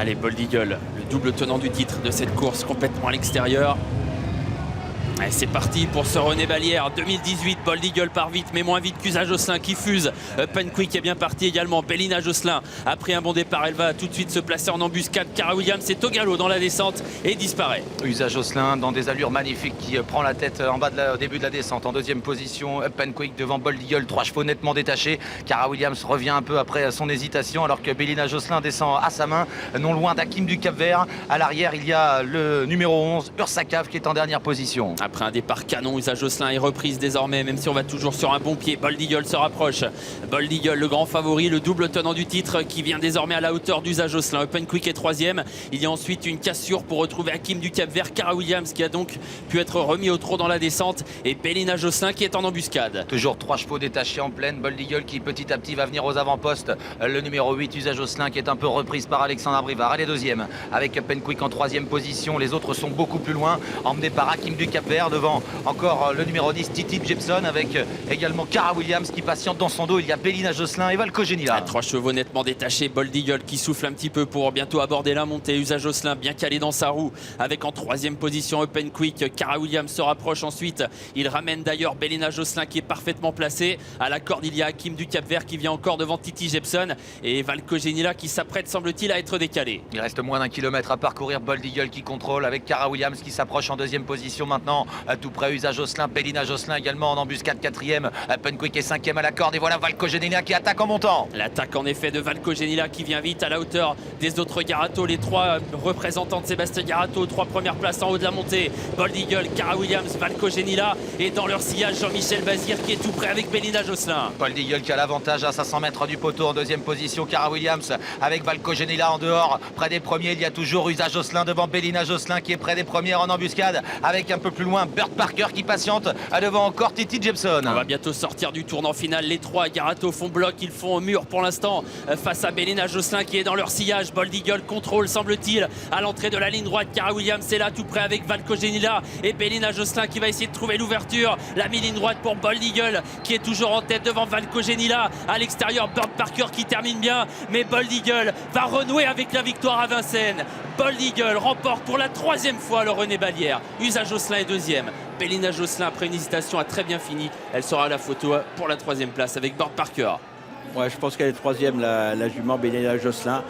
Allez, Bold Eagle, le double tenant du titre de cette course complètement à l'extérieur. Allez, c'est parti pour ce René Ballière 2018. Bold Eagle part vite, mais moins vite qu'Usa Josselin qui fuse. Pen Quick est bien parti également. Bellina Josselin, après un bon départ, elle va tout de suite se placer en embuscade. Cara Williams est au galop dans la descente et disparaît. Usa Josselin dans des allures magnifiques qui prend la tête en bas au début de la descente. En deuxième position, Pen Quick devant Bold Eagle. 3 chevaux nettement détachés. Cara Williams revient un peu après son hésitation alors que Bellina Josselin descend à sa main, non loin d'Hakim du Cap-Vert. À l'arrière, il y a le numéro 11, Ursakaf, qui est en dernière position. Après un départ canon, Usa Josselin est reprise désormais, même si on va toujours sur un bon pied. Bold Eagle se rapproche. Bold Eagle, le grand favori, le double tenant du titre qui vient désormais à la hauteur d'Usa Josselin. Pen Quick est troisième. Il y a ensuite une cassure pour retrouver Hakim du Cap-Vert. Cara Williams qui a donc pu être remis au trot dans la descente et Bellina Josselin qui est en embuscade. Toujours 3 chevaux détachés en pleine. Bold Eagle qui petit à petit va venir aux avant-postes. Le numéro 8, Usa Josselin, qui est un peu reprise par Alexandre Abrivard. Elle est deuxième avec Pen Quick en troisième position. Les autres sont beaucoup plus loin, emmenés par Hakim du Cap-Vert. Devant encore le numéro 10, Titi Jepson, avec également Cara Williams qui patiente dans son dos. Il y a Bellina Josselin et Valco Genila. 3 chevaux nettement détachés. Bold Eagle qui souffle un petit peu pour bientôt aborder la montée. Usa Josselin bien calé dans sa roue avec en troisième position Pen Quick. Cara Williams se rapproche ensuite. Il ramène d'ailleurs Bellina Josselin qui est parfaitement placé. À la corde, il y a Hakim du Cap-Vert qui vient encore devant Titi Jepson et Valco Genila qui s'apprête, semble-t-il, à être décalé. Il reste moins d'un kilomètre à parcourir. Bold Eagle qui contrôle avec Cara Williams qui s'approche en deuxième position maintenant. Tout près, Usa Josselin, Bellina Josselin également en embuscade quatrième. Pen Quick est cinquième à la corde et voilà Valco Genila qui attaque en montant. L'attaque en effet de Valco Genila qui vient vite à la hauteur des autres Garato. Les 3 représentants de Sébastien Garato, 3 premières places en haut de la montée. Bold Eagle, Cara Williams, Valco Genila et dans leur sillage Jean-Michel Bazir qui est tout près avec Bellina Josselin. Bold Eagle qui a l'avantage à 500 mètres du poteau en deuxième position. Cara Williams avec Valco Genila en dehors. Près des premiers, il y a toujours Usa Josselin devant Bellina Josselin qui est près des premières en embuscade avec un peu plus loin Burt Parker qui patiente devant encore Titi Jepson. On va bientôt sortir du tournant final. Les 3 Garato font bloc, ils font au mur pour l'instant face à Bellina Josselin qui est dans leur sillage. Bold Eagle contrôle, semble-t-il, à l'entrée de la ligne droite. Cara Williams est là tout près avec Valco Genila et Bellina Josselin qui va essayer de trouver l'ouverture. La mi-ligne droite pour Bold Eagle qui est toujours en tête devant Valco Genila. À l'extérieur, Burt Parker qui termine bien, mais Bold Eagle va renouer avec la victoire à Vincennes. Bold Eagle remporte pour la 3e fois le René Ballière. Usa Josselin est deuxième. Bellina Josselin, après une hésitation, a très bien fini. Elle sera à la photo pour la 3e place avec Burt Parker. Ouais, je pense qu'elle est troisième, la jument Bellina Josselin.